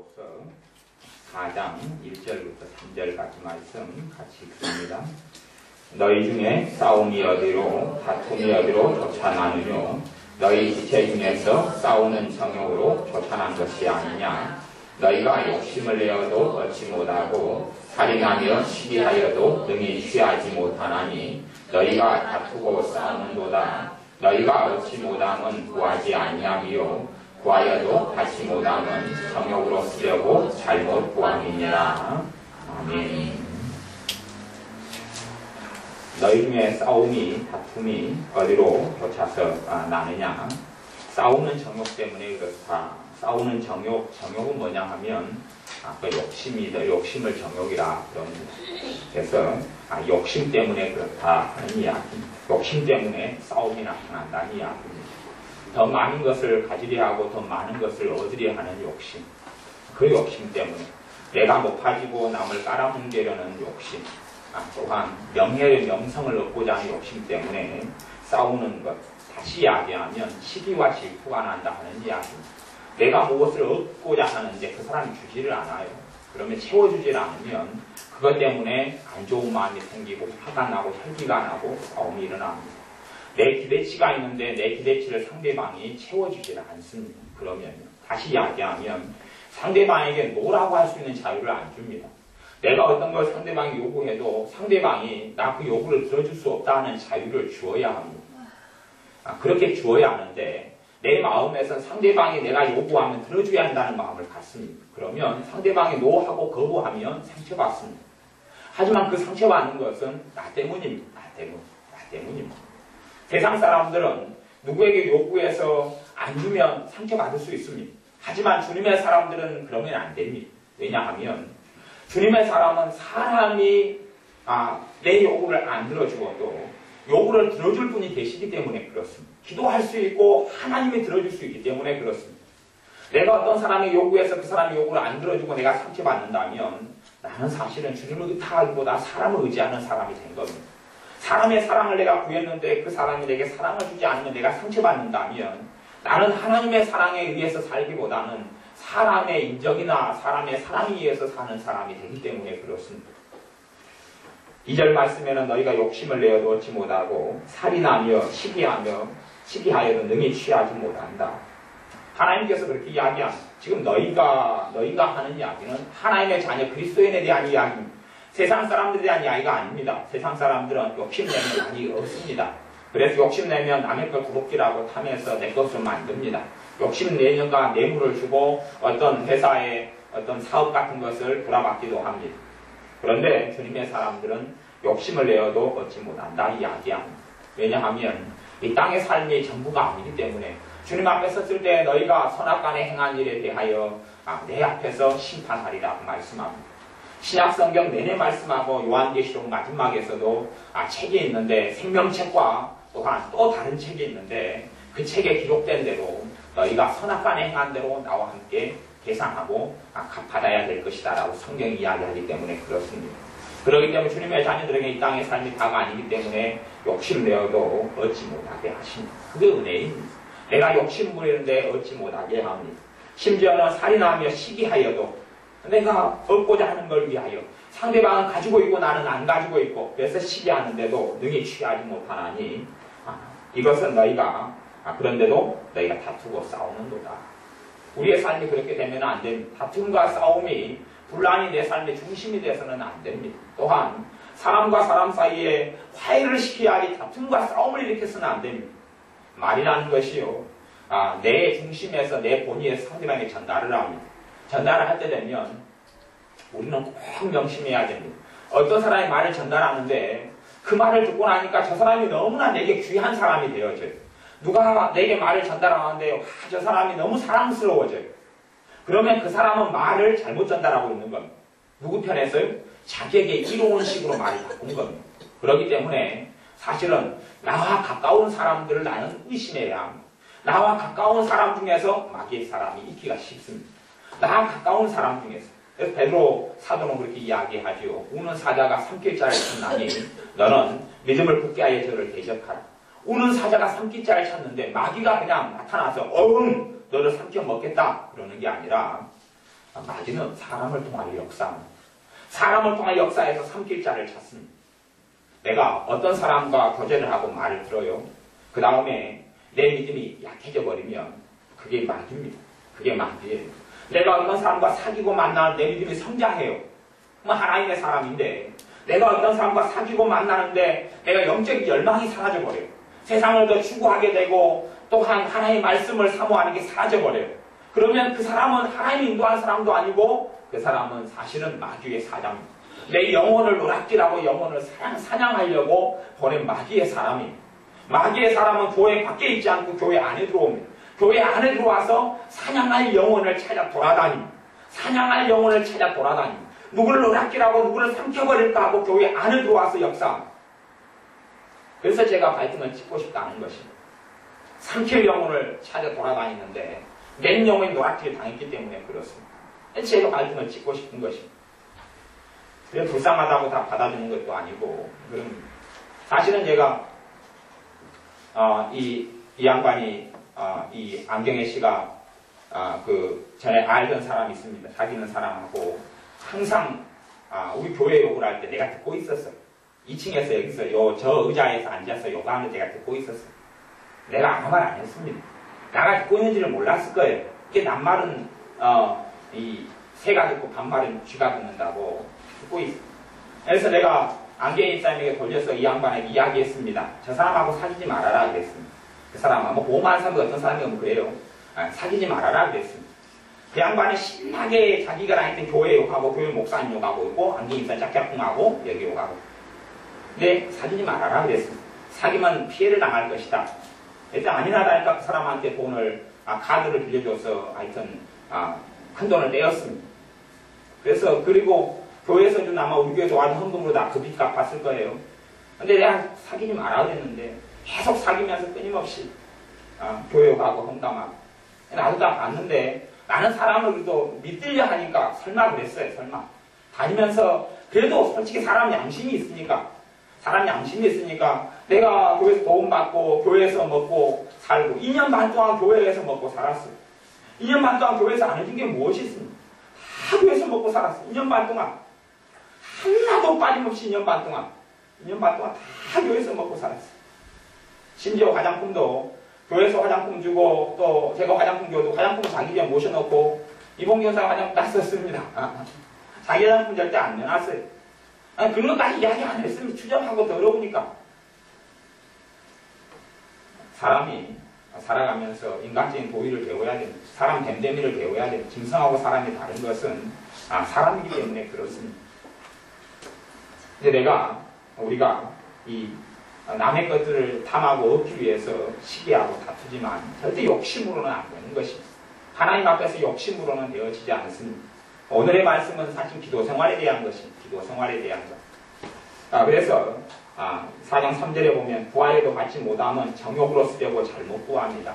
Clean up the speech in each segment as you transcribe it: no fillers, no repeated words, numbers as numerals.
요한계시록서 4장 1절부터 3절까지 말씀 같이 읽습니다. 너희 중에 싸움이 어디로 다툼이 어디로 쫓아나느뇨. 너희 지체 중에서 싸우는 정욕으로 쫓아난 것이 아니냐. 너희가 욕심을 내어도 얻지 못하고 살인하며 시기하여도 능히 취하지 못하나니 너희가 다투고 싸우는도다. 너희가 얻지 못함은 구하지 아니하며 구하여도 받지 못함은 정욕으로 쓰려고 잘못 구함이니라. 아멘. 너희 중에 싸움이 다툼이 어디로 쫓아서 나느냐. 싸우는 정욕 때문에 그렇다. 싸우는 정욕은 뭐냐 하면 그 욕심을 정욕이라 그런. 그래서 욕심 때문에 그렇다 하는 이야기. 욕심 때문에 싸움이 나타난다는 이야기입니다. 더 많은 것을 가지려 하고 더 많은 것을 얻으려 하는 욕심. 그 욕심 때문에 내가 높아지고 남을 깔아뭉개려는 욕심. 또한 명성을 얻고자 하는 욕심 때문에 싸우는 것. 다시 이야기하면 시기와 질투가 난다 하는 이야기입니다. 내가 무엇을 얻고자 하는데 그 사람이 주지를 않아요. 그러면 채워주질 않으면 그것 때문에 안 좋은 마음이 생기고 화가 나고 혈기가 나고 싸움이 일어납니다. 내 기대치가 있는데 내 기대치를 상대방이 채워주질 않습니다. 그러면 다시 이야기하면 상대방에게 뭐라고 할 수 있는 자유를 안 줍니다. 내가 어떤 걸 상대방이 요구해도 상대방이 나 그 요구를 들어줄 수 없다는 자유를 주어야 합니다. 그렇게 주어야 하는데 내 마음에서 상대방이 내가 요구하면 들어줘야 한다는 마음을 갖습니다. 그러면 상대방이 노하고 거부하면 상처받습니다. 하지만 그 상처받는 것은 나 때문입니다. 나 때문입니다. 세상 사람들은 누구에게 요구해서 안 주면 상처받을 수 있습니다. 하지만 주님의 사람들은 그러면 안 됩니다. 왜냐하면 주님의 사람은 사람이 내 요구를 안 들어주어도 요구를 들어줄 분이 계시기 때문에 그렇습니다. 기도할 수 있고 하나님이 들어줄 수 있기 때문에 그렇습니다. 내가 어떤 사람의 요구에서 그 사람의 요구를 안 들어주고 내가 상처받는다면 나는 사실은 주님을 의탁하기보다 사람을 의지하는 사람이 된 겁니다. 사람의 사랑을 내가 구했는데 그 사람이 내게 사랑을 주지 않으면 내가 상처받는다면 나는 하나님의 사랑에 의해서 살기보다는 사람의 인정이나 사람의 사랑에 의해서 사는 사람이 되기 때문에 그렇습니다. 2절 말씀에는 너희가 욕심을 내어도 얻지 못하고 살인하며 시기하여도 능히 취하지 못한다. 하나님께서 그렇게 이야기합니다. 지금 너희가 하는 이야기는 하나님의 자녀 그리스도인에 대한 이야기입니다. 세상 사람들에 대한 이야기가 아닙니다. 세상 사람들은 욕심내면 많이 얻습니다. 그래서 욕심내면 남의 걸 구독질하고 탐해서 내 것을 만듭니다. 욕심내는가 뇌물을 주고 어떤 회사에 어떤 사업 같은 것을 부라받기도 합니다. 그런데 주님의 사람들은 욕심을 내어도 얻지 못한다 이야기합니다. 왜냐하면 이 땅의 삶이 전부가 아니기 때문에 주님 앞에 섰을 때 너희가 선악간에 행한 일에 대하여 내 앞에서 심판하리라고 말씀합니다. 신약성경 내내 말씀하고 요한계시록 마지막에서도 책이 있는데 생명책과 또한 또 다른 책이 있는데 그 책에 기록된 대로 너희가 선악간에 행한 대로 나와 함께 계산하고 갚아야 될 것이다 라고 성경이 이야기하기 때문에 그렇습니다. 그렇기 때문에 주님의 자녀들에게 이 땅의 삶이 다가 아니기 때문에 욕심내어도 얻지 못하게 하십니다. 그게 은혜입니다. 내가 욕심 부리는데 얻지 못하게 합니다. 심지어는 살인하며 시기하여도 내가 얻고자 하는 걸 위하여 상대방은 가지고 있고 나는 안 가지고 있고 그래서 시기하는데도 능히 취하지 못하나니 이것은 너희가 그런데도 너희가 다투고 싸우는도다. 우리의 삶이 그렇게 되면 안 됩니다. 다툼과 싸움이 분란이 내 삶의 중심이 돼서는 안 됩니다. 또한 사람과 사람 사이에 화해를 시켜야 하니 다툼과 싸움을 일으켜서는 안 됩니다. 말이라는 것이요. 내 중심에서 내 본의에서 상대방에게 전달을 합니다. 전달을 할 때 되면 우리는 꼭 명심해야 됩니다. 어떤 사람이 말을 전달하는데 그 말을 듣고 나니까 저 사람이 너무나 내게 귀한 사람이 되어져요. 누가 내게 말을 전달하는데 저 사람이 너무 사랑스러워져요. 그러면 그 사람은 말을 잘못 전달하고 있는 겁니다. 누구 편에서요? 자기에게 이로운 식으로 말을 바꾼 겁니다. 그렇기 때문에 사실은 나와 가까운 사람들을 나는 의심해야 합니다. 나와 가까운 사람 중에서 마귀의 사람이 있기가 쉽습니다. 나와 가까운 사람 중에서. 그래서 베드로 사도는 그렇게 이야기하죠. 우는 사자가 삼킬자를 찾나니 너는 믿음을 굳게 하여 저를 대적하라. 우는 사자가 삼킬자를 찾는데 마귀가 그냥 나타나서 너를 삼켜 먹겠다 그러는 게 아니라 마귀는 사람을 통하여 역사합니다. 사람을 통하여 역사해서 삼킬 자를 찾습니다. 내가 어떤 사람과 교제를 하고 말을 들어요. 그 다음에 내 믿음이 약해져 버리면 그게 마귀입니다. 그게 마귀예요. 내가 어떤 사람과 사귀고 만나는 내 믿음이 성장해요. 하나님의 사람인데 내가 어떤 사람과 사귀고 만나는데 내가 영적 열망이 사라져버려요. 세상을 더 추구하게 되고 또한 하나님의 말씀을 사모하는 게 사라져버려요. 그러면 그 사람은 하나님이 인도한 사람도 아니고 그 사람은 사실은 마귀의 사장입니다. 내 영혼을 노략질하고 영혼을 사냥하려고 보낸 마귀의 사람입니다. 마귀의 사람은 교회 밖에 있지 않고 교회 안에 들어옵니다. 교회 안에 들어와서 사냥할 영혼을 찾아 돌아다닙니다. 사냥할 영혼을 찾아 돌아다닙니다. 누구를 노략질하고 누구를 삼켜버릴까 하고 교회 안에 들어와서 역사합니다. 그래서 제가 발등을 찍고 싶다는 것입니다. 삼킬 영혼을 찾아 돌아다니는데 내 영혼이 노략질 당했기 때문에 그렇습니다. 제가 발등을 찍고 싶은 것입니다. 그래서 불쌍하다고 다 받아주는 것도 아니고 사실은 제가 이 양반이 이 안경혜 씨가 그 전에 알던 사람이 있습니다. 사귀는 사람하고 항상 우리 교회 욕을 할 때 내가 듣고 있었어요. 2층에서 여기서 저 의자에서 앉아서 욕하는 내가 듣고 있었어요. 내가 아무 말 안 했습니다. 나가 듣고 있는지를 몰랐을 거예요. 이게 남말은 이 새가 듣고 반말은 쥐가 듣는다고 듣고 있어요. 그래서 내가 안경혜 집사님에게 돌려서 이 양반에게 이야기했습니다. 저 사람하고 사귀지 말아라 그랬습니다. 그 사람은 뭐 고마운 사람이 어떤 사람이면 그래요. 사귀지 말아라 그랬습니다. 그 양반은 신나게 자기가 다니던 교회 욕하고 교회 목사님 욕하고 있고 안경혜 집사님 짝짝꿍하고 여기 욕하고 근데 사귀지 말아라 그랬습니다. 사귀면 피해를 당할 것이다. 일단 아니나다니까 그 사람한테 돈을 카드를 빌려줘서 하여튼 큰 돈을 떼었습니다. 그래서 그리고 교회에서 준 아마 우리 교회 도와준 헌금으로 다 그 빚 갚았을 거예요. 근데 내가 사귀지 말아 그랬는데 계속 사귀면서 끊임없이 교회 가고 헌금하고 나도 다 봤는데 나는 사람을 그래도 믿으려 하니까 설마 그랬어요. 설마 다니면서 그래도 솔직히 사람 양심이 있으니까 내가 교회에서 도움받고 교회에서 먹고 살고 2년 반 동안 교회에서 먹고 살았어요. 2년 반 동안 교회에서 안 해준 게 무엇이 있습니까? 다 교회에서 먹고 살았어요. 2년 반 동안 하나도 빠짐없이 2년 반 동안 다 교회에서 먹고 살았어요. 심지어 화장품도 교회에서 화장품 주고 또 제가 화장품 줘도 화장품 자기 집에 모셔놓고 이봉교사 화장품 다 썼습니다. 자기 화장품 절대 안 내놨어요. 그런 것까지 이야기 안 했으면 추적하고 더러우니까. 사람이 살아가면서 인간적인 도의를 배워야 됩니다. 사람 됨됨이를 배워야 됩니다. 짐승하고 사람이 다른 것은 사람이기 때문에 그렇습니다. 근데 우리가 이 남의 것들을 탐하고 얻기 위해서 시기하고 다투지만 절대 욕심으로는 안 되는 것입니다. 하나님 앞에서 욕심으로는 되어지지 않습니다. 오늘의 말씀은 사실 기도 생활에 대한 것입니다. 기도 생활에 대한 것. 그래서 4장 3절에 보면 구하여도 받지 못하면 정욕으로 쓰려고 잘못 구합니다.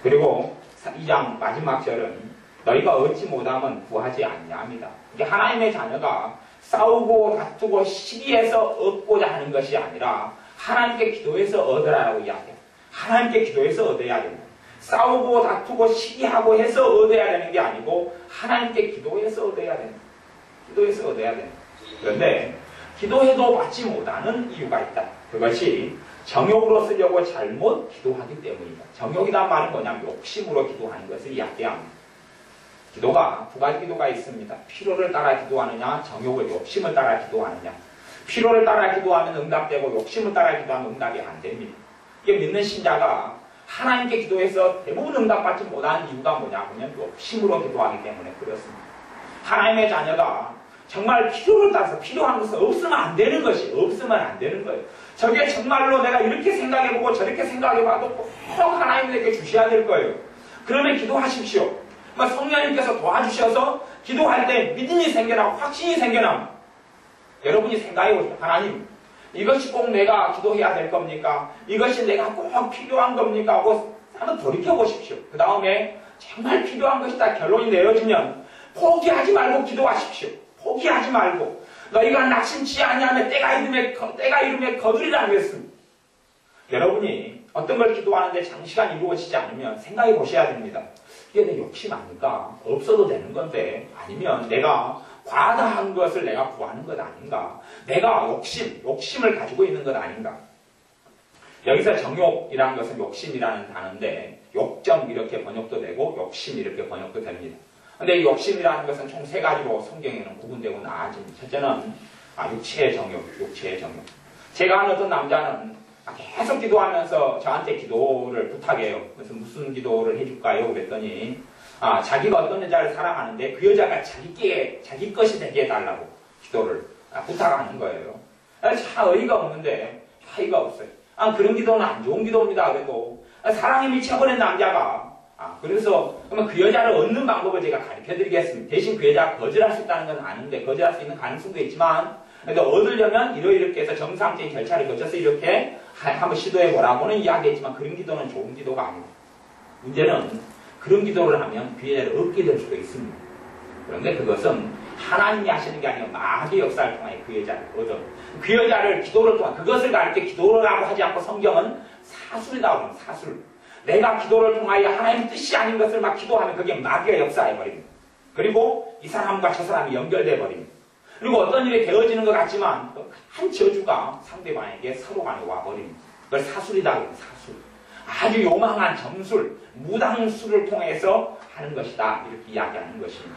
그리고 2장 마지막 절은 너희가 얻지 못하면 구하지 않냐합니다. 이게 하나님의 자녀가 싸우고 다투고 시기해서 얻고자 하는 것이 아니라 하나님께 기도해서 얻으라고 이야기해요. 하나님께 기도해서 얻어야 됩니다. 싸우고 다투고 시기하고 해서 얻어야 되는 게 아니고 하나님께 기도해서 얻어야 됩니다. 기도해서 얻어야 됩니다. 그런데 기도해도 받지 못하는 이유가 있다. 그것이 정욕으로 쓰려고 잘못 기도하기 때문입니다. 정욕이란 말은 뭐냐면 욕심으로 기도하는 것을 이야기합니다. 기도가 두 가지 기도가 있습니다. 필요를 따라 기도하느냐, 정욕을 욕심을 따라 기도하느냐. 필요를 따라 기도하면 응답되고 욕심을 따라 기도하면 응답이 안 됩니다. 이게 믿는 신자가 하나님께 기도해서 대부분 응답받지 못하는 이유가 뭐냐면 욕심으로 기도하기 때문에 그렇습니다. 하나님의 자녀가 정말 필요를 따라서 필요한 것은 없으면 안 되는 것이 없으면 안 되는 거예요. 저게 정말로 내가 이렇게 생각해보고 저렇게 생각해봐도 꼭 하나님에게 주셔야 될 거예요. 그러면 기도하십시오. 성령님께서 도와주셔서 기도할 때 믿음이 생겨나고 확신이 생겨납니다. 여러분이 생각해보십시오. 하나님, 이것이 꼭 내가 기도해야 될 겁니까? 이것이 내가 꼭 필요한 겁니까? 하고 한번 돌이켜보십시오. 그 다음에 정말 필요한 것이다 결론이 내려지면 포기하지 말고 기도하십시오. 포기하지 말고. 너희가 낙심치 아니하면 때가 이름에 거두리라 그랬습니다. 여러분이 어떤 걸 기도하는데 장시간 이루어지지 않으면 생각해 보셔야 됩니다. 그게 내 욕심 아닌가? 없어도 되는 건데, 아니면 내가 과다한 것을 내가 구하는 것 아닌가? 내가 욕심을 가지고 있는 것 아닌가? 여기서 정욕이라는 것은 욕심이라는 단어인데, 욕정 이렇게 번역도 되고, 욕심 이렇게 번역도 됩니다. 근데 이 욕심이라는 것은 총 세 가지로 성경에는 구분되고 나아집니다. 첫째는 육체의 정욕. 제가 아는 어떤 남자는 계속 기도하면서 저한테 기도를 부탁해요. 그래서 무슨 기도를 해줄까요? 그랬더니 자기가 어떤 여자를 사랑하는데 그 여자가 자기 것이 되게 해달라고 기도를 부탁하는 거예요. 참 어이가 없는데 어이가 없어요. 그런 기도는 안 좋은 기도입니다. 그래도 사랑에 미쳐버린 남자가 그래서 그러면 그 여자를 얻는 방법을 제가 가르쳐드리겠습니다. 대신 그 여자가 거절할 수 있다는 건 아는데 거절할 수 있는 가능성도 있지만 그래서 얻으려면 이렇게 해서 정상적인 절차를 거쳐서 이렇게 한번 시도해보라고는 이야기했지만 그런 기도는 좋은 기도가 아닙니다. 문제는 그런 기도를 하면 그 여자를 얻게 될 수도 있습니다. 그런데 그것은 하나님이 하시는 게 아니라 마귀의 역사를 통해 그 여자를 얻어. 그 여자를 기도를 통한 그것을 가르쳐 기도라고 하지 않고 성경은 사술이라고 합니다. 사술. 내가 기도를 통하여 하나님의 뜻이 아닌 것을 막 기도하면 그게 마귀의 역사해버립니다. 그리고 이 사람과 저 사람이 연결돼 버립니다. 그리고 어떤 일이 되어지는 것 같지만 한 저주가 상대방에게 서로 간에 와버립니다. 그걸 사술이라고 해요. 사술. 아주 요망한 점술, 무당술을 통해서 하는 것이다. 이렇게 이야기하는 것입니다.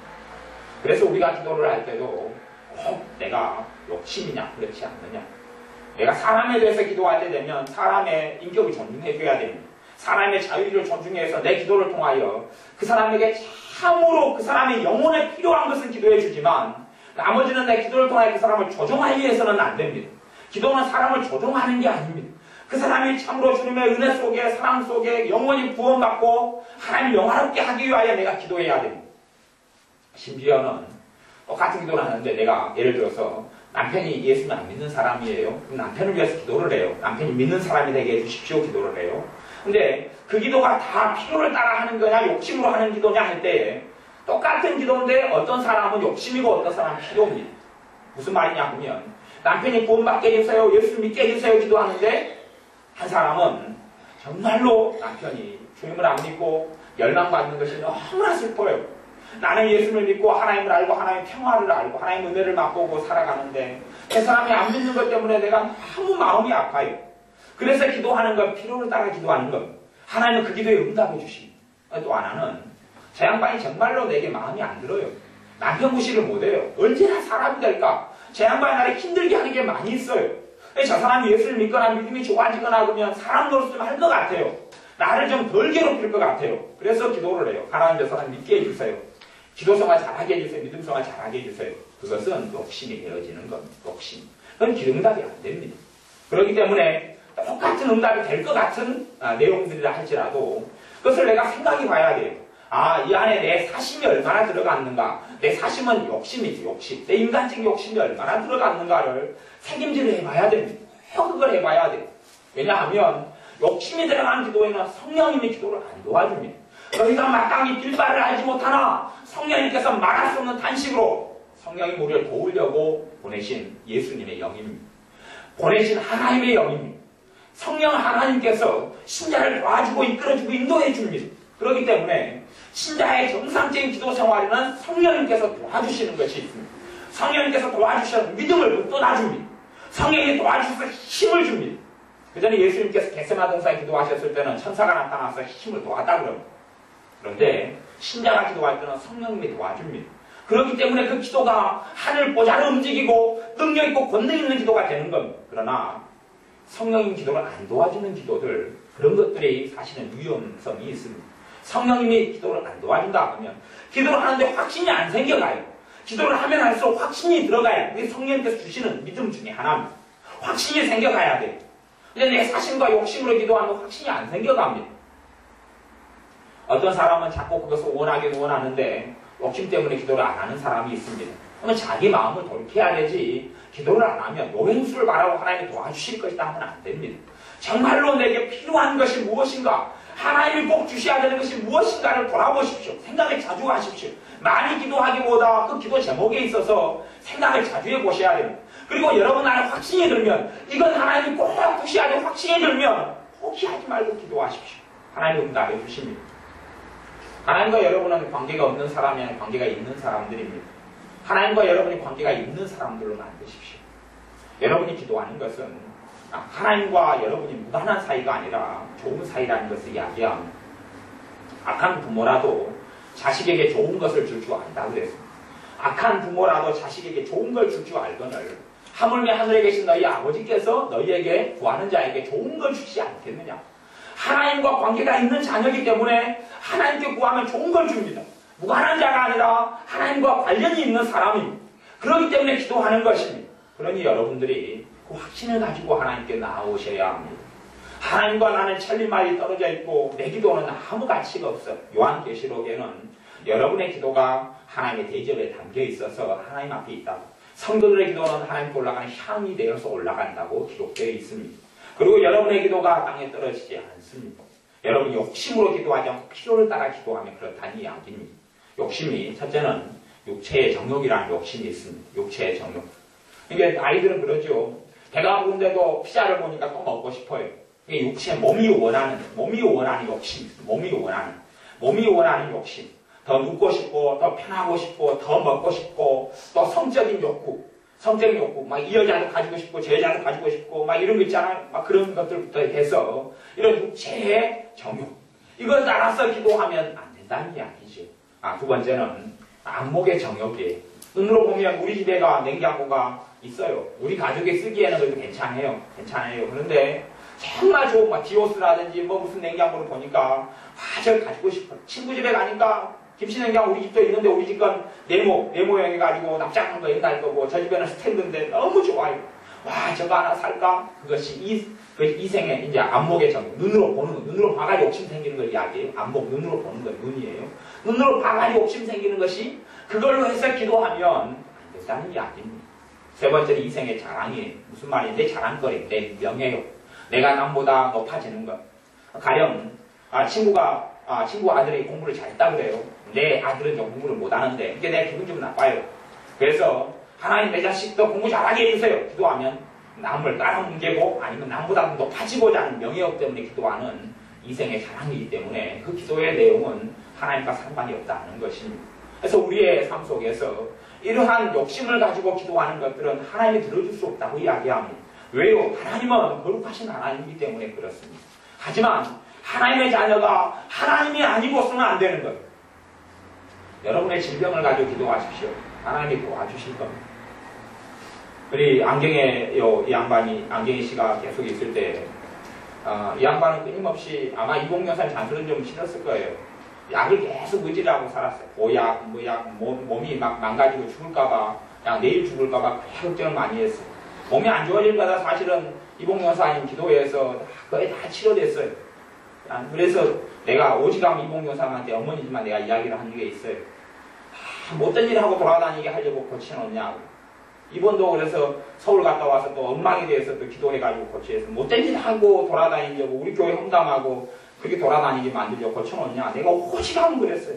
그래서 우리가 기도를 할 때도 꼭 내가 욕심이냐 그렇지 않느냐. 내가 사람에 대해서 기도할 때 되면 사람의 인격을 존중해줘야 됩니다. 사람의 자유를 존중해서 내 기도를 통하여 그 사람에게 참으로 그 사람의 영혼에 필요한 것은 기도해 주지만 나머지는 내 기도를 통하여 그 사람을 조종하기 위해서는 안 됩니다. 기도는 사람을 조종하는 게 아닙니다. 그 사람이 참으로 주님의 은혜 속에 사랑 속에 영원히 구원받고 하나님을 영화롭게 하기 위하여 내가 기도해야 됩니다. 심지어는 똑같은 기도를 하는데 내가 예를 들어서 남편이 예수를 안 믿는 사람이에요. 그럼 남편을 위해서 기도를 해요. 남편이 믿는 사람이 되게 해주십시오 기도를 해요. 근데 그 기도가 다 필요를 따라 하는 거냐 욕심으로 하는 기도냐 할 때 똑같은 기도인데 어떤 사람은 욕심이고 어떤 사람은 필요입니다. 무슨 말이냐 하면 남편이 구원받게 해주세요. 예수를 믿게 해주세요 기도하는데 한 사람은 정말로 남편이 주님을 안 믿고 멸망받는 것이 너무나 슬퍼요. 나는 예수를 믿고 하나님을 알고 하나님의 평화를 알고 하나님의 은혜를 맛보고 살아가는데 그 사람이 안 믿는 것 때문에 내가 너무 마음이 아파요. 그래서 기도하는 건 필요를 따라 기도하는 것. 하나님은 그 기도에 응답해 주십니다. 또 하나는 저 양반이 정말로 내게 마음이 안 들어요. 남편 무시를 못해요. 언제나 사람이 될까? 저 양반이 나를 힘들게 하는 게 많이 있어요. 저 사람이 예수를 믿거나 믿음이 좋아지거나 그러면 사람 노릇 좀 할 것 같아요. 나를 좀 덜 괴롭힐 것 같아요. 그래서 기도를 해요. 하나님 저 사람 믿게 해주세요. 기도생활 잘하게 해주세요. 믿음생활 잘하게 해주세요. 그것은 욕심이 되어지는 겁니다. 욕심. 그건 기도응답이 안 됩니다. 그렇기 때문에 똑같은 응답이 될 것 같은 내용들이라 할지라도 그것을 내가 생각해 봐야 돼요. 이 안에 내 사심이 얼마나 들어갔는가. 내 사심은 욕심이지, 욕심. 내 인간적인 욕심이 얼마나 들어갔는가를 책임질을 해봐야 됩니다. 꼭 그걸 해봐야 돼요. 왜냐하면 욕심이 들어간 기도에는 성령님이 기도를 안 도와줍니다. 너희가 마땅히 빌바를 알지 못하나 성령님께서 말할 수 없는 탄식으로 성령이 우리를 도우려고 보내신 예수님의 영입니다. 보내신 하나님의 영입니다. 성령 하나님께서 신자를 도와주고 이끌어주고 인도해 줍니다. 그렇기 때문에 신자의 정상적인 기도 생활에는 성령님께서 도와주시는 것이 있습니다. 성령님께서 도와주셔서 믿음을 북돋아줍니다. 성령이 도와주셔서 힘을 줍니다. 그 전에 예수님께서 겟세마네 동산에 기도하셨을 때는 천사가 나타나서 힘을 도왔다 그럽니다. 그런데 신자가 기도할 때는 성령님이 도와줍니다. 그렇기 때문에 그 기도가 하늘 보좌를 움직이고 능력 있고 권능 있는 기도가 되는 겁니다. 그러나 성령님 기도를 안 도와주는 기도들 그런 것들이 사실은 위험성이 있습니다. 성령님이 기도를 안 도와준다 하면 기도를 하는데 확신이 안 생겨가요. 기도를 하면 할수록 확신이 들어가요. 그게 성령님께서 주시는 믿음 중에 하나입니다. 확신이 생겨가야 돼요. 근데 내 사심과 욕심으로 기도하면 확신이 안 생겨갑니다. 어떤 사람은 자꾸 그것을 원하긴 원하는데 욕심 때문에 기도를 안 하는 사람이 있습니다. 그러면 자기 마음을 돌이켜야 되지 기도를 안 하면 요행수를 바라고 하나님이 도와주실 것이다 하면 안 됩니다. 정말로 내게 필요한 것이 무엇인가 하나님이 꼭 주셔야 되는 것이 무엇인가를 돌아보십시오. 생각을 자주 하십시오. 많이 기도하기보다 그 기도 제목에 있어서 생각을 자주 해보셔야 됩니다. 그리고 여러분 안에 확신이 들면 이건 하나님이 꼭 주셔야 되는 확신이 들면 포기하지 말고 기도하십시오. 하나님 응답해 주십니다. 하나님과 여러분은 관계가 없는 사람이 아니라 관계가 있는 사람들입니다. 하나님과 여러분이 관계가 있는 사람들로 만드십시오. 여러분이 기도하는 것은 하나님과 여러분이 무관한 사이가 아니라 좋은 사이라는 것을 이야기합니다. 악한 부모라도 자식에게 좋은 것을 줄 줄 안다고 그랬습니다. 악한 부모라도 자식에게 좋은 걸 줄 줄 알거늘 하물며 하늘에 계신 너희 아버지께서 너희에게 구하는 자에게 좋은 걸 주시지 않겠느냐. 하나님과 관계가 있는 자녀이기 때문에 하나님께 구하면 좋은 걸 줍니다. 무관한 자가 아니라 하나님과 관련이 있는 사람입니다. 그렇기 때문에 기도하는 것입니다. 그러니 여러분들이 그 확신을 가지고 하나님께 나오셔야 합니다. 하나님과 나는 천리마일이 떨어져 있고 내 기도는 아무 가치가 없어. 요한계시록에는 여러분의 기도가 하나님의 대접에 담겨 있어서 하나님 앞에 있다고. 성도들의 기도는 하나님께 올라가는 향이 되어서 올라간다고 기록되어 있습니다. 그리고 여러분의 기도가 땅에 떨어지지 않습니다. 여러분이 욕심으로 기도하지 않고 필요를 따라 기도하면 그렇다는 이야기입니다. 욕심이 첫째는 육체의 정욕이라는 욕심이 있습니다. 육체의 정욕. 그러니까 아이들은 그러죠. 배가 부른데도 피자를 보니까 또 먹고 싶어요. 이게 육체, 몸이 원하는 욕심. 몸이 원하는 욕심. 더 눕고 싶고, 더 편하고 싶고, 더 먹고 싶고, 또 성적인 욕구. 막 이 여자도 가지고 싶고, 저 여자도 가지고 싶고, 막 이런 거 있잖아요. 막 그런 것들부터 해서, 이런 육체의 정욕. 이걸 따라서 기도하면 안 된다는 이야기죠. 두 번째는 안목의 정욕이에요. 눈으로 보면 우리 집에가 냉장고가 있어요. 우리 가족이 쓰기에는 그래도 괜찮아요. 그런데 정말 좋은 디오스라든지 무슨 냉장고를 보니까 저걸 가지고 싶어. 친구 집에 가니까 김치냉장 우리 집도 있는데 우리 집 건 네모형해가지고 납작한 거 옛날 거고 저 집에는 스탠드인데 너무 좋아요. 저거 하나 살까? 그것이 이생의 이제 안목의 정욕. 눈으로 보는 거. 눈으로 봐가지고 욕심 생기는 걸 이야기해요. 안목, 눈으로 보는 거 눈이에요. 눈으로 봐가지고 욕심 생기는 것이 그걸로 해서 기도하면 안 된다는 이야기입니다. 세 번째는 이생의 자랑이에요. 무슨 말이에요? 내 자랑거리, 내 명예욕. 내가 남보다 높아지는 것. 가령 친구 아들이 공부를 잘했다 그래요. 내 아들은 좀 공부를 못하는데 이게 내 기분 좀 나빠요. 그래서 하나님 내 자식도 공부 잘하게 해주세요. 기도하면 남을 깔아뭉개고 아니면 남보다 높아지고자 하는 명예욕 때문에 기도하는 이생의 자랑이기 때문에 그 기도의 내용은 하나님과 상관이 없다는 것입니다. 그래서 우리의 삶 속에서 이러한 욕심을 가지고 기도하는 것들은 하나님이 들어줄 수 없다고 이야기합니다. 왜요? 하나님은 거룩하신 하나님이기 때문에 그렇습니다. 하지만 하나님의 자녀가 하나님이 아니고서는 안 되는 거예요. 여러분의 질병을 가지고 기도하십시오. 하나님이 도와주실 겁니다. 우리 안경희 씨가 계속 있을 때, 이 양반은 끊임없이 아마 이공여산 잔소리는 좀 싫었을 거예요. 약을 계속 의지하고 살았어요. 보약, 몸이 막 망가지고 죽을까봐, 내일 죽을까봐 걱정을 많이 했어요. 몸이 안 좋아질 거다 사실은 이봉여사님 기도해서 거의 다 치료됐어요. 그래서 내가 오직하면 이봉여사한테 어머니지만 내가 이야기를 한 게 있어요. 못된 일 하고 돌아다니게 하려고 고치놓냐고. 이번도 그래서 서울 갔다 와서 또 엉망에 대해서 또 기도해가지고 고치해서 못된 일 하고 돌아다니려고 우리 교회 험담하고 그렇게 돌아다니게 만들려고 고쳐놓냐. 내가 오직하면 그랬어요.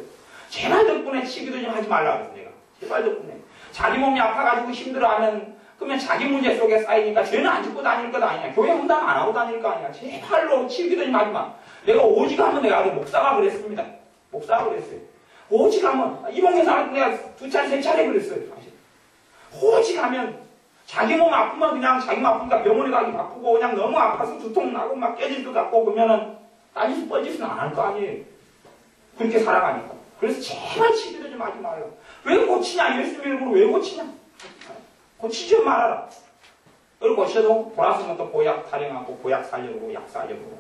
제발 덕분에 치기도 좀 하지 말라 그랬어 내가. 제발 덕분에. 자기 몸이 아파가지고 힘들어하면 그러면 자기 문제 속에 쌓이니까 죄는 안 짓고 다닐 것 아니냐. 교회 험담 안 하고 다닐 거 아니야. 제발로 치기도 좀 하지 마. 내가 오직하면 내가 목사가 그랬습니다. 목사가 그랬어요. 오직하면 이봉여사한테 내가 2차례 3차례 그랬어요. 사실. 오직하면 자기 몸 아프면 그냥 자기 몸 아프니까 병원에 가기 바쁘고 그냥 너무 아파서 두통 나고 막 깨질 것 같고 그러면은 딴짓 뻔짓은 안 할 거 아니에요. 그렇게 살아가니까. 그래서 제발 치기도 좀 하지 말라. 왜 고치냐? 예수 이름으로 왜 고치냐? 고치지 말아라. 그리고 고쳐도 돌아서면 또 보약 타령하고 보약 살려고 약 살려고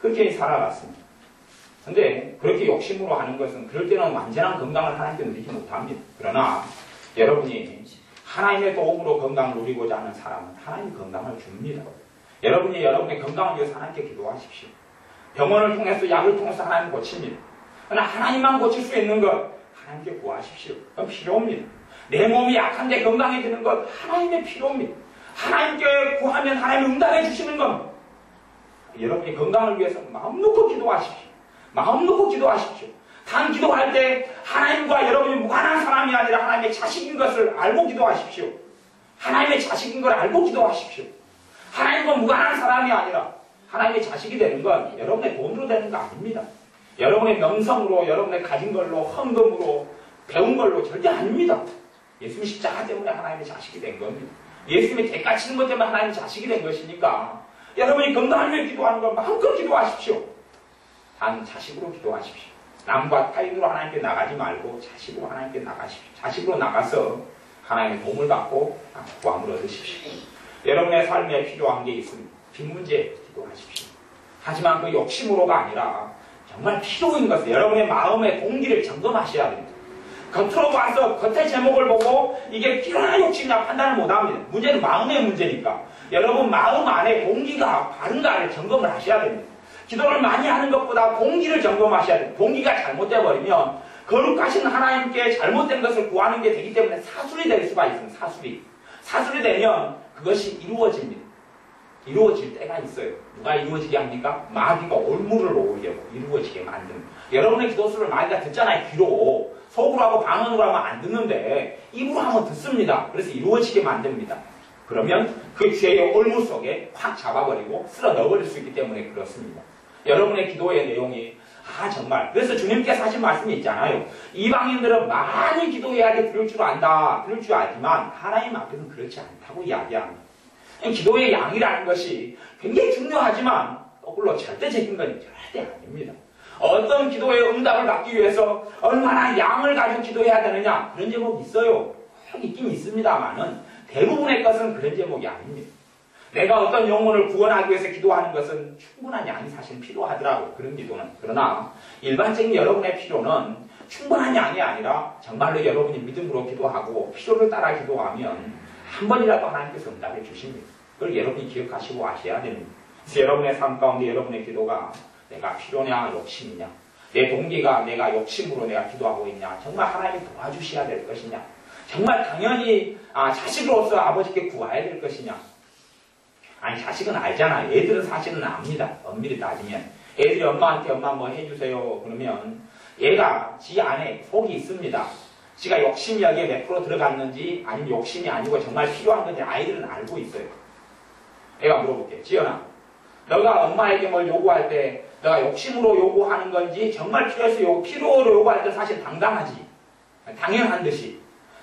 그렇게 살아갔습니다. 근데 그렇게 욕심으로 하는 것은 그럴 때는 완전한 건강을 하나님께 누리지 못합니다. 그러나 여러분이 하나님의 도움으로 건강을 누리고자 하는 사람은 하나님이 건강을 줍니다. 여러분이 여러분의 건강을 위해서 하나님께 기도하십시오. 병원을 통해서 약을 통해서 하나님 고칩니다. 그러나 하나님만 고칠 수 있는 것 하나님께 구하십시오. 그건 필요합니다. 내 몸이 약한데 건강해지는 것 하나님의 필요입니다. 하나님께 구하면 하나님이 응답해 주시는 겁니다. 여러분이 건강을 위해서 마음 놓고 기도하십시오. 마음 놓고 기도하십시오. 단 기도할 때 하나님과 여러분이 무관한 사람이 아니라 하나님의 자식인 것을 알고 기도하십시오. 하나님의 자식인 걸 알고 기도하십시오. 하나님과 무관한 사람이 아니라 하나님의 자식이 되는 건 여러분의 돈으로 되는 거 아닙니다. 여러분의 명성으로, 여러분의 가진 걸로, 헌금으로, 배운 걸로 절대 아닙니다. 예수님 십자가 때문에 하나님의 자식이 된 겁니다. 예수님의 대가 치는 것 때문에 하나님의 자식이 된 것이니까 여러분이 건강하면 기도하는 걸 마음껏 기도하십시오. 단 자식으로 기도하십시오. 남과 타인으로 하나님께 나가지 말고 자식으로 하나님께 나가십시오. 자식으로 나가서 하나님의 도움을 받고 구함을 얻으십시오. 여러분의 삶에 필요한 게 있습니다. 빈 문제 기도하십시오. 하지만 그 욕심으로가 아니라 정말 필요인 것을 여러분의 마음의 동기를 점검하셔야 됩니다. 겉으로 봐서 겉의 제목을 보고 이게 필요한 욕심이냐 판단을 못합니다. 문제는 마음의 문제니까 여러분 마음 안에 동기가 바른가를 점검을 하셔야 됩니다. 기도를 많이 하는 것보다 동기를 점검하셔야 됩니다. 동기가 잘못돼 버리면 거룩하신 하나님께 잘못된 것을 구하는 게 되기 때문에 사술이 될 수가 있습니다. 사술이 되면 그것이 이루어집니다. 이루어질 때가 있어요. 누가 이루어지게 합니까? 마귀가 올무를 놓으려고 이루어지게 만듭니다. 여러분의 기도수를 마귀가 듣잖아요. 귀로. 속으로 하고 방언으로 하면 안 듣는데 입으로 하면 듣습니다. 그래서 이루어지게 만듭니다. 그러면 그 죄의 올무 속에 확 잡아버리고 쓸어 넣어버릴 수 있기 때문에 그렇습니다. 여러분의 기도의 내용이 정말 그래서 주님께서 하신 말씀이 있잖아요. 이방인들은 많이 기도해야지 들을 줄 안다. 들을 줄 알지만 하나님 앞에서는 그렇지 않다고 이야기합니다. 기도의 양이라는 것이 굉장히 중요하지만 거꾸로 절대적인 건 절대 아닙니다. 어떤 기도의 응답을 받기 위해서 얼마나 양을 가지고 기도해야 되느냐 그런 제목이 있어요. 꼭 있긴 있습니다만은 대부분의 것은 그런 제목이 아닙니다. 내가 어떤 영혼을 구원하기 위해서 기도하는 것은 충분한 양이 사실 필요하더라고요. 그런 기도는. 그러나 일반적인 여러분의 필요는 충분한 양이 아니라 정말로 여러분이 믿음으로 기도하고 필요를 따라 기도하면 한 번이라도 하나님께서 응답해 주십니다. 그걸 여러분이 기억하시고 아셔야 됩니다. 그래서 여러분의 삶 가운데 여러분의 기도가 내가 필요냐 욕심이냐 내 동기가 내가 욕심으로 내가 기도하고 있냐 정말 하나님이 도와주셔야 될 것이냐 정말 당연히 자식으로서 아버지께 구해야 될 것이냐 아니 자식은 알잖아. 애들은 사실은 압니다. 엄밀히 따지면 애들이 엄마한테 엄마 뭐 해주세요 그러면 얘가 지 안에 속이 있습니다. 지가 욕심이 여기에 몇 프로 들어갔는지 아니면 욕심이 아니고 정말 필요한 건지 아이들은 알고 있어요. 애가 물어볼게. 지연아 너가 엄마에게 뭘 요구할 때 너가 욕심으로 요구하는 건지 정말 필요로 요구할 때 사실 당당하지. 당연한 듯이.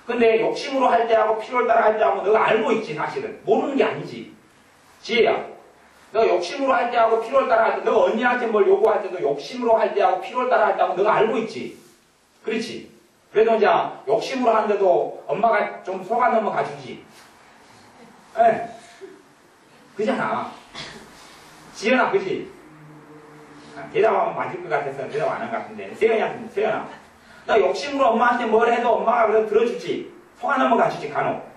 근데 욕심으로 할 때하고 필요를 따라 할 때하고 너가 알고 있지 사실은. 모르는 게 아니지. 지혜야. 너 욕심으로 할 때하고 필요를 따라 할 때 너가 언니한테 뭘 요구할 때도 욕심으로 할 때하고 필요를 따라 할 때하고 너가 알고 있지. 그렇지. 그래도 이제 욕심으로 하는데도 엄마가 좀 속아 넘어가 주지. 예. 그잖아. 지연아, 그치? 대답하면 맞을 것 같아서 대답 안 한 것 같은데. 세연아. 너 욕심으로 엄마한테 뭘 해도 엄마가 그래도 들어주지. 속아 넘어가 주지, 간혹.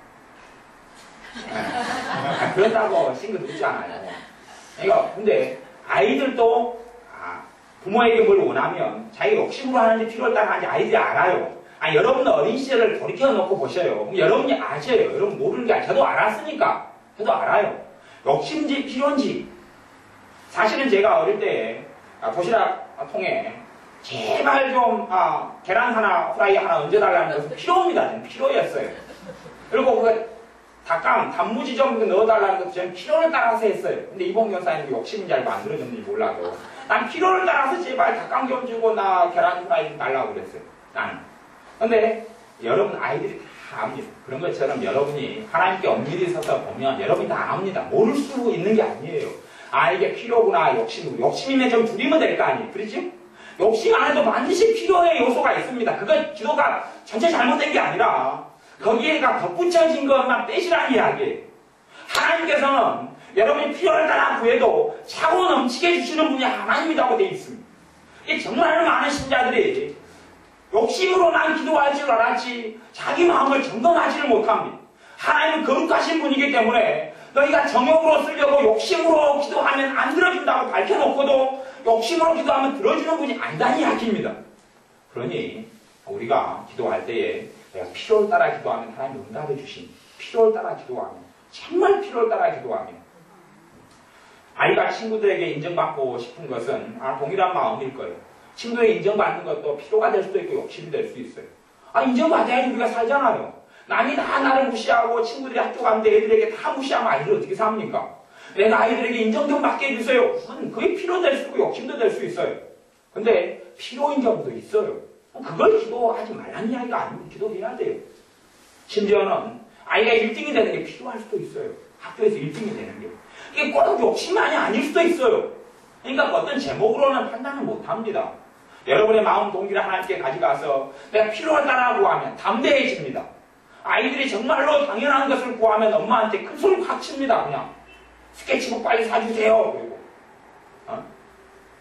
그런다고 신경 듣지 않아요. 그러니까, 근데 아이들도 부모에게 뭘 원하면 자기 욕심으로 하는지 필요를 따라 하는지 아이들이 알아요. 여러분 어린 시절을 돌이켜놓고 보셔요. 그럼 여러분이 아셔요. 여러분 모르는 게 아니라 저도 알았으니까. 저도 알아요. 욕심인지 필요인지. 사실은 제가 어릴 때 도시락 통에 제발 좀 계란 하나, 후라이 하나 얹어달라는 것은 필요입니다. 저는 필요였어요. 그리고 그 단무지 좀 넣어달라는 것도 저는 필요를 따라서 했어요. 근데 이봉 여사님 욕심인지 알고 안 들어줬는지 몰라도 난 필요를 따라서 제발 닭강 좀 주고 나 계란 후라이 좀 달라고 그랬어요. 나는. 근데 여러분 아이들이 다 압니다. 그런 것처럼 여러분이 하나님께 엄밀히 서서 보면 여러분이 다 압니다. 모를 수 있는 게 아니에요. 이게 필요구나 욕심이면 좀 줄이면 될 거 아니에요. 그렇지? 욕심 안 해도 반드시 필요의 요소가 있습니다. 그건 기도가 전체 잘못된 게 아니라 거기에가 덧붙여진 것만 빼시라는 이야기예요. 하나님께서는 여러분이 필요를 따라 구해도 차고 넘치게 해주시는 분이 하나님이라고 되어 있습니다. 이게 정말 많은 신자들이 욕심으로만 기도할 줄 알았지 자기 마음을 점검하지를 못합니다. 하나님은 거룩하신 분이기 때문에 너희가 정욕으로 쓰려고 욕심으로 기도하면 안 들어준다고 밝혀놓고도 욕심으로 기도하면 들어주는 분이 아니다는 이야기입니다. 그러니 우리가 기도할 때에 내가 필요를 따라 기도하면 하나님이 응답해 주십니다. 필요를 따라 기도하면 정말 필요를 따라 기도하면 아이가 친구들에게 인정받고 싶은 것은 동일한 마음일 거예요. 친구에게 인정받는 것도 필요가 될 수도 있고 욕심이 될 수 있어요. 인정받아야지 우리가 살잖아요. 남이 다 나를 무시하고 친구들이 학교 가는데 애들에게 다 무시하면 아이들이 어떻게 삽니까? 내가 아이들에게 인정 좀 받게 해주세요. 그게 필요도 될 수 있고 욕심도 될 수 있어요. 근데 필요인 경우도 있어요. 그걸 기도하지 말라는 이야기가 아니고 기도해야 돼요. 심지어는 아이가 1등이 되는 게 필요할 수도 있어요. 학교에서 1등이 되는 게. 이게 꼭 욕심만이 아닐 수도 있어요. 그러니까 어떤 제목으로는 판단을 못합니다. 여러분의 마음 동기를 하나님께 가져가서 내가 필요하다라고 하면 담대해집니다. 아이들이 정말로 당연한 것을 구하면 엄마한테 큰 소리 확 칩니다. 그냥 스케치북 빨리 사주세요. 그리고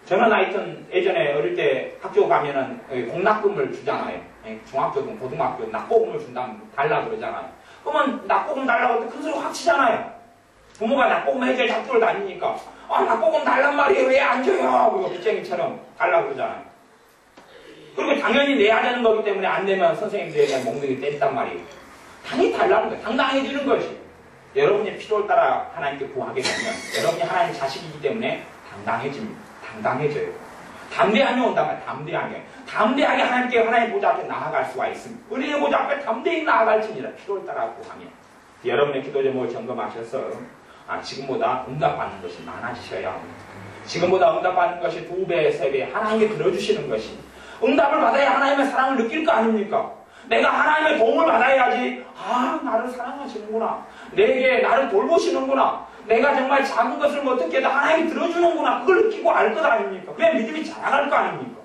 저는 하여튼 예전에 어릴 때 학교 가면은 공납금을 주잖아요. 중학교든 고등학교 낙고금을 준다면 달라 그러잖아요. 그러면 낙고금 달라고 할 때 큰 소리 확 치잖아요. 부모가 낙고금 해줄 학교를 다니니까 낙고금 달란 말이에요. 왜 안 줘요? 그리고 빚쟁이처럼 달라 그러잖아요. 그리고 당연히 내야 되는 거기 때문에 안 내면 선생님들이 그냥 몽둥이 때린단 말이에요. 당연히 달라는 거예요. 당당해지는 것이. 여러분의 필요를 따라 하나님께 구하게 되면 여러분이 하나님의 자식이기 때문에 당당해집니다. 당당해져요. 담대함이 온다면 담대하게 하나님께 하나님 보좌 앞에 나아갈 수가 있습니다. 우리의 보좌 앞에 담대히 나아갈지니라. 필요를 따라 구하면 여러분의 기도 제목을 점검하셔서 지금보다 응답받는 것이 많아지셔야 합니다. 지금보다 응답받는 것이 2배, 3배 하나님께 들어주시는 것이 응답을 받아야 하나님의 사랑을 느낄 거 아닙니까? 내가 하나님의 도움을 받아야지 나를 사랑하시는구나. 내게 나를 돌보시는구나. 내가 정말 작은 것을 어떻게 해도 하나님이 들어주는구나. 그걸 느끼고 알 것 아닙니까? 그냥 믿음이 자라갈 거 아닙니까?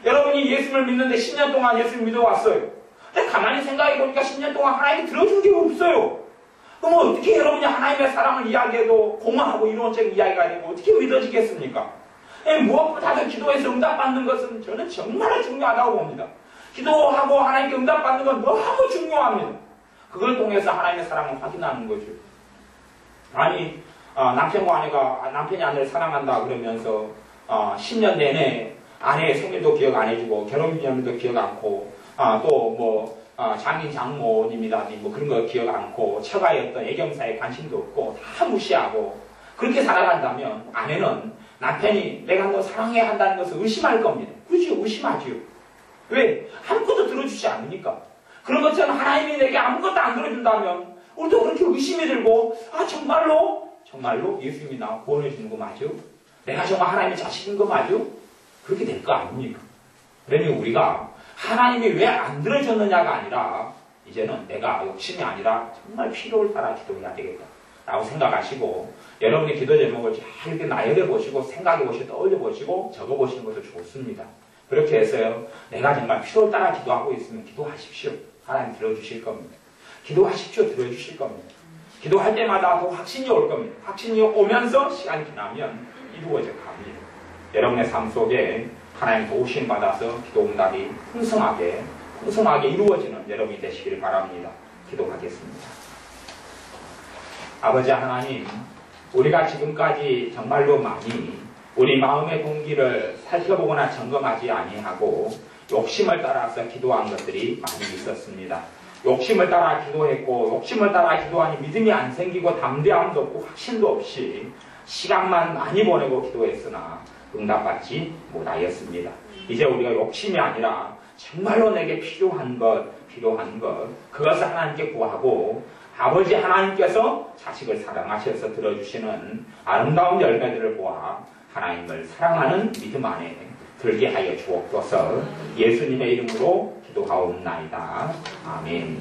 여러분이 예수를 믿는데 10년 동안 예수를 믿어왔어요. 근데 가만히 생각해 보니까 10년 동안 하나님이 들어준 게 없어요. 그럼 어떻게 여러분이 하나님의 사랑을 이야기해도 고마하고 이론적인 이야기가 되고 어떻게 믿어지겠습니까? 무엇보다도 기도해서 응답받는 것은 저는 정말 중요하다고 봅니다. 기도하고 하나님께 응답받는 건 너무 중요합니다. 그걸 통해서 하나님의 사랑을 확인하는 거죠. 아니 남편과 아내가 남편이 아내를 사랑한다 그러면서 10년 내내 아내의 생일도 기억 안 해주고 결혼기념일도 기억 않고 또 장인 장모님이라든지 그런 거 기억 않고 처가의 어떤 애경사에 관심도 없고 다 무시하고 그렇게 살아간다면 아내는 남편이 내가 너 사랑해 한다는 것을 의심할 겁니다. 그렇죠? 의심하지요. 왜? 아무것도 들어주지 않으니까. 그런 것처럼 하나님이 내게 아무것도 안 들어준다면 우리도 그렇게 의심이 들고 정말로 예수님이 나 구원해 주는 거 맞죠? 내가 정말 하나님의 자식인 거 맞죠? 그렇게 될 거 아닙니까? 그러니 우리가 하나님이 왜 안 들어줬느냐가 아니라 이제는 내가 욕심이 아니라 정말 필요를 따라 기도해야 되겠다 라고 생각하시고 여러분의 기도 제목을 잘 이렇게 나열해 보시고 생각해 보시고 떠올려 보시고 적어 보시는 것도 좋습니다. 그렇게 해서요 내가 정말 필요를 따라 기도하고 있으면 기도하십시오. 하나님 들어주실 겁니다. 기도하십시오. 들어주실 겁니다. 기도할 때마다 더 확신이 올 겁니다. 확신이 오면서 시간이 지나면 이루어져 갑니다. 여러분의 삶 속에 하나님 도우심 받아서 기도 응답이 풍성하게 이루어지는 여러분이 되시기를 바랍니다. 기도하겠습니다. 아버지 하나님, 우리가 지금까지 정말로 많이 우리 마음의 동기를 살펴보거나 점검하지 아니하고 욕심을 따라서 기도한 것들이 많이 있었습니다. 욕심을 따라 기도했고 욕심을 따라 기도하니 믿음이 안 생기고 담대함도 없고 확신도 없이 시간만 많이 보내고 기도했으나 응답받지 못하였습니다. 이제 우리가 욕심이 아니라 정말로 내게 필요한 것 그것을 하나님께 구하고 아버지 하나님께서 자식을 사랑하셔서 들어주시는 아름다운 열매들을 보아 하나님을 사랑하는 믿음 안에 들게 하여 주옵소서. 예수님의 이름으로 기도하옵나이다. 아멘.